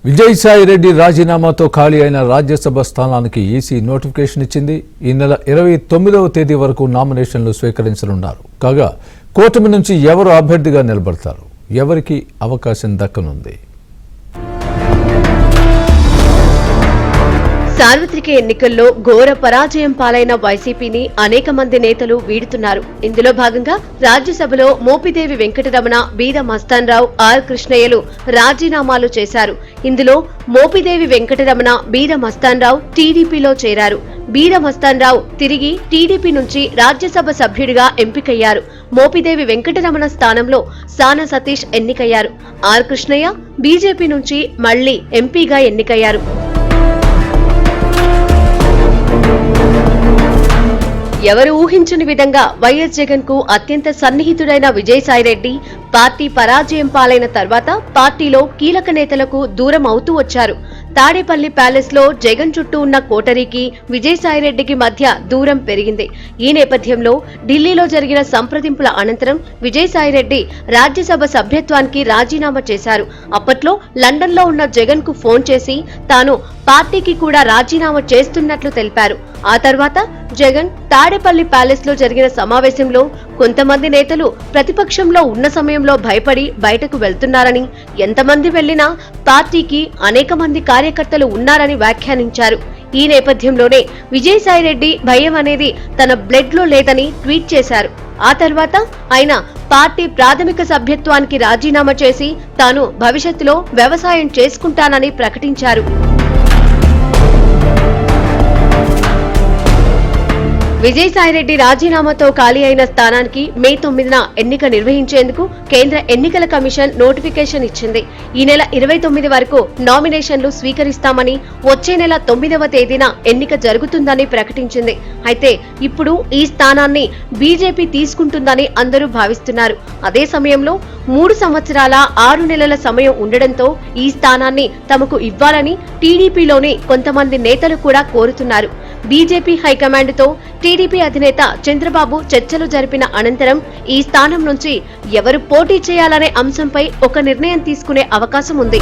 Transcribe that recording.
విజయసాయి రెడ్డి రాజీనామాతో ఖాళీ అయిన రాజ్యసభ స్థానానికి ఈసీ నోటిఫికేషన్ ఇచ్చింది. ఈ నెల 29వ తేదీ వరకు నామినేషన్లు స్వీకరించనున్నారు. కాగా కూటమి నుంచి ఎవరు అభ్యర్థిగా నిలబడతారు, ఎవరికి అవకాశం దక్కనుంది? సార్వత్రిక ఎన్నికల్లో ఘోర పరాజయం పాలైన వైసీపీని అనేక మంది నేతలు వీడుతున్నారు. ఇందులో భాగంగా రాజ్యసభలో మోపిదేవి వెంకటరమణ, బీద మస్తాన్రావు, ఆర్ కృష్ణయ్యలు రాజీనామాలు చేశారు. ఇందులో మోపిదేవి వెంకటరమణ, బీద మస్తాన్రావు టీడీపీలో చేరారు. బీద మస్తాన్రావు తిరిగి టీడీపీ నుంచి రాజ్యసభ సభ్యుడిగా ఎంపికయ్యారు. మోపిదేవి వెంకటరమణ స్థానంలో సాన సతీష్ ఎన్నికయ్యారు. ఆర్ కృష్ణయ్య బీజేపీ నుంచి మళ్లీ ఎంపీగా ఎన్నికయ్యారు. ఎవరు ఊహించని విధంగా వైఎస్ జగన్ కు అత్యంత సన్నిహితుడైన విజయసాయిరెడ్డి పార్టీ పరాజయం పాలైన తర్వాత పార్టీలో కీలక నేతలకు దూరం అవుతూ వచ్చారు. తాడేపల్లి ప్యాలెస్ లో జగన్ చుట్టూ ఉన్న కోటరీకి విజయసాయిరెడ్డికి మధ్య దూరం పెరిగింది. ఈ నేపథ్యంలో ఢిల్లీలో జరిగిన సంప్రదింపుల అనంతరం విజయసాయిరెడ్డి రాజ్యసభ సభ్యత్వానికి రాజీనామా చేశారు. అప్పట్లో లండన్ లో ఉన్న జగన్ కు ఫోన్ చేసి తాను పార్టీకి కూడా రాజీనామా చేస్తున్నట్లు తెలిపారు. ఆ తర్వాత జగన్ తాడేపల్లి ప్యాలెస్ లో జరిగిన సమావేశంలో కొంతమంది నేతలు ప్రతిపక్షంలో ఉన్న సమయంలో భయపడి బయటకు వెళ్తున్నారని, ఎంతమంది వెళ్లినా పార్టీకి అనేక మంది కార్యకర్తలు ఉన్నారని వ్యాఖ్యానించారు. ఈ నేపథ్యంలోనే విజయసాయిరెడ్డి భయం అనేది తన బ్లడ్ లో లేదని ట్వీట్ చేశారు. ఆ తర్వాత ఆయన పార్టీ ప్రాథమిక సభ్యత్వానికి రాజీనామా చేసి తాను భవిష్యత్తులో వ్యవసాయం చేసుకుంటానని ప్రకటించారు. విజయసాయిరెడ్డి రాజీనామాతో ఖాళీ అయిన స్థానానికి మే 9న ఎన్నిక నిర్వహించేందుకు కేంద్ర ఎన్నికల కమిషన్ నోటిఫికేషన్ ఇచ్చింది. ఈ నెల 29 వరకు నామినేషన్లు స్వీకరిస్తామని, వచ్చే నెల 9వ తేదీన ఎన్నిక జరుగుతుందని ప్రకటించింది. అయితే ఇప్పుడు ఈ స్థానాన్ని బీజేపీ తీసుకుంటుందని అందరూ భావిస్తున్నారు. అదే సమయంలో 3 సంవత్సరాల 6 నెలల సమయం ఉండడంతో ఈ స్థానాన్ని తమకు ఇవ్వాలని టీడీపీలోని కొంతమంది నేతలు కూడా కోరుతున్నారు. బీజేపీ హైకమాండ్ తో టీడీపీ అధినేత చంద్రబాబు చర్చలు జరిపిన అనంతరం ఈ స్థానం నుంచి ఎవరు పోటీ చేయాలనే అంశంపై ఒక నిర్ణయం తీసుకునే అవకాశం ఉంది.